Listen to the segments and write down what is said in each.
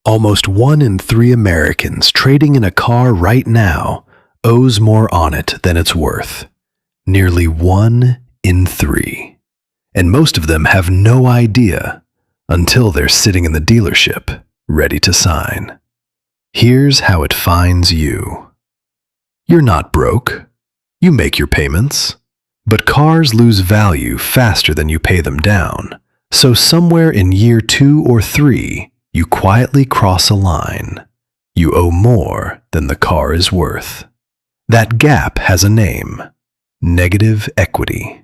Almost 1 in 3 Americans trading in a car right now owes more on it than it's worth. Nearly 1 in 3. And most of them have no idea until they're sitting in the dealership, ready to sign. Here's how it finds you. You're not broke. You make your payments. But cars lose value faster than you pay them down. So somewhere in year 2 or 3, you quietly cross a line. You owe more than the car is worth. That gap has a name: negative equity.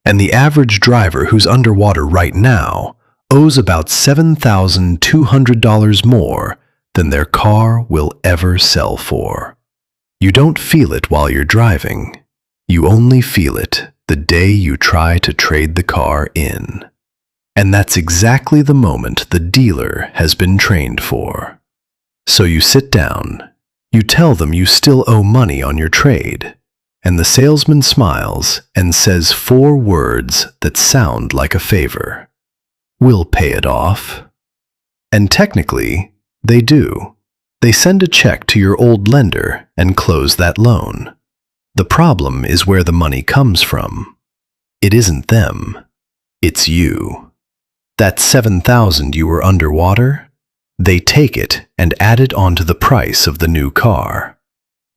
And the average driver who's underwater right now owes about $7,200 more than their car will ever sell for. You don't feel it while you're driving. You only feel it the day you try to trade the car in. And that's exactly the moment the dealer has been trained for. So you sit down, you tell them you still owe money on your trade, and the salesman smiles and says 4 words that sound like a favor. We'll pay it off. And technically, they do. They send a check to your old lender and close that loan. The problem is where the money comes from. It isn't them. It's you. That $7,000 you were underwater, they take it and add it onto the price of the new car.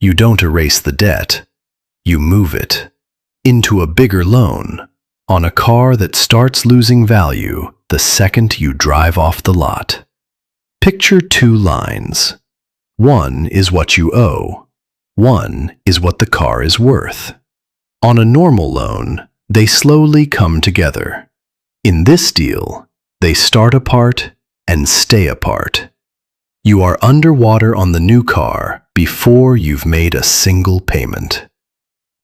You don't erase the debt. You move it into a bigger loan on a car that starts losing value the second you drive off the lot. Picture 2 lines. 1 is what you owe. 1 is what the car is worth. On a normal loan, they slowly come together. In this deal, they start apart and stay apart. You are underwater on the new car before you've made a single payment.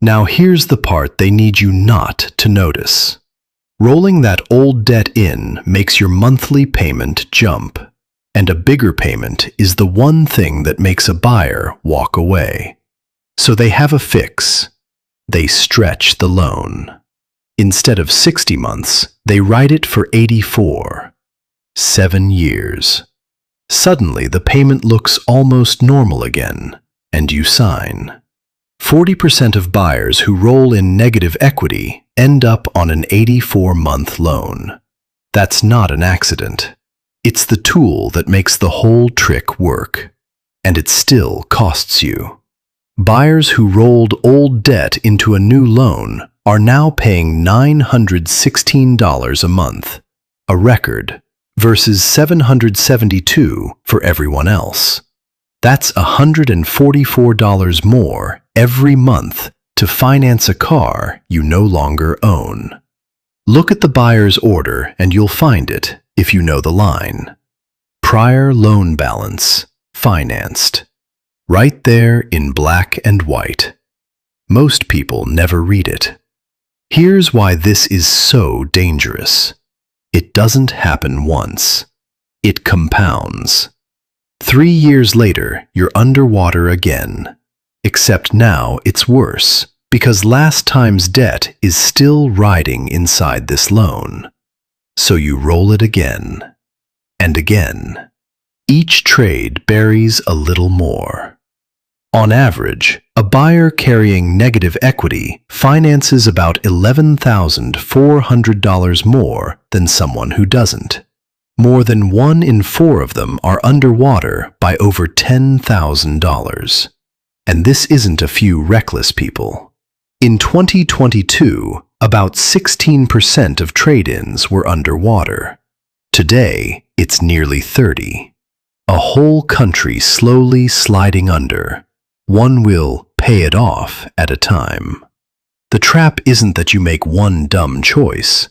Now here's the part they need you not to notice. Rolling that old debt in makes your monthly payment jump, and a bigger payment is the one thing that makes a buyer walk away. So they have a fix. They stretch the loan. Instead of 60 months, they write it for 84. 7 years. Suddenly, the payment looks almost normal again, and you sign. 40% of buyers who roll in negative equity end up on an 84-month loan. That's not an accident. It's the tool that makes the whole trick work, and it still costs you. Buyers who rolled old debt into a new loan are now paying $916 a month, a record, versus $772 for everyone else. That's $144 more every month to finance a car you no longer own. Look at the buyer's order and you'll find it if you know the line. Prior loan balance, financed. Right there in black and white. Most people never read it. Here's why this is so dangerous. It doesn't happen once. It compounds. 3 years later, you're underwater again. Except now it's worse, because last time's debt is still riding inside this loan. So you roll it again. And again. Each trade buries a little more. On average, a buyer carrying negative equity finances about $11,400 more than someone who doesn't. More than 1 in 4 of them are underwater by over $10,000. And this isn't a few reckless people. In 2022, about 16% of trade-ins were underwater. Today, it's nearly 30%. A whole country slowly sliding under. One will pay it off at a time. The trap isn't that you make one dumb choice.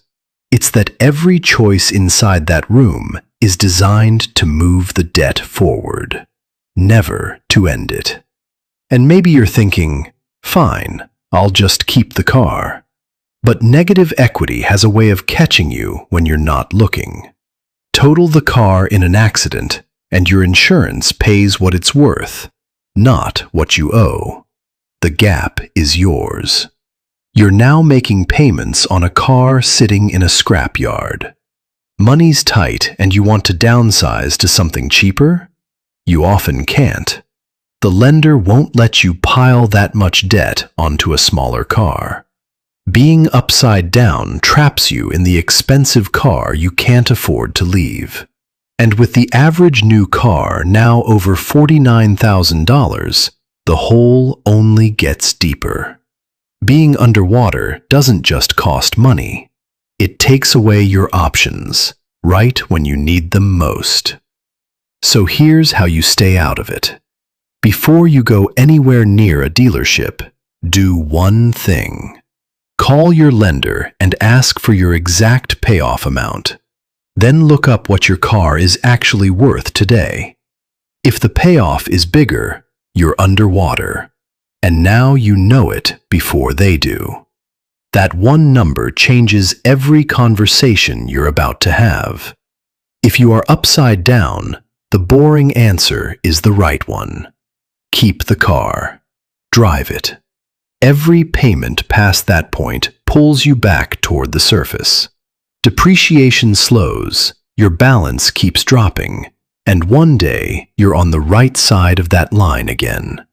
It's that every choice inside that room is designed to move the debt forward, never to end it. And maybe you're thinking, fine, I'll just keep the car. But negative equity has a way of catching you when you're not looking. Total the car in an accident, and your insurance pays what it's worth, not what you owe. The gap is yours. You're now making payments on a car sitting in a scrapyard. Money's tight and you want to downsize to something cheaper? You often can't. The lender won't let you pile that much debt onto a smaller car. Being upside down traps you in the expensive car you can't afford to leave. And with the average new car now over $49,000, the hole only gets deeper. Being underwater doesn't just cost money. It takes away your options, right when you need them most. So here's how you stay out of it. Before you go anywhere near a dealership, do one thing. Call your lender and ask for your exact payoff amount. Then look up what your car is actually worth today. If the payoff is bigger, you're underwater. And now you know it before they do. That one number changes every conversation you're about to have. If you are upside down, the boring answer is the right one. Keep the car. Drive it. Every payment past that point pulls you back toward the surface. Depreciation slows, your balance keeps dropping, and one day you're on the right side of that line again.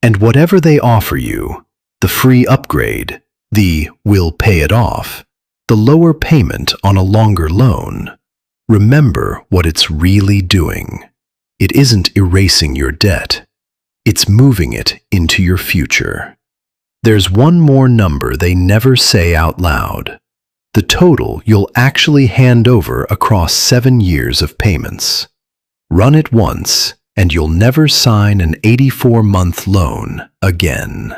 And whatever they offer you, the free upgrade, the "we'll pay it off," the lower payment on a longer loan, remember what it's really doing. It isn't erasing your debt. It's moving it into your future. There's one more number they never say out loud. The total you'll actually hand over across 7 years of payments. Run it once, and you'll never sign an 84-month loan again.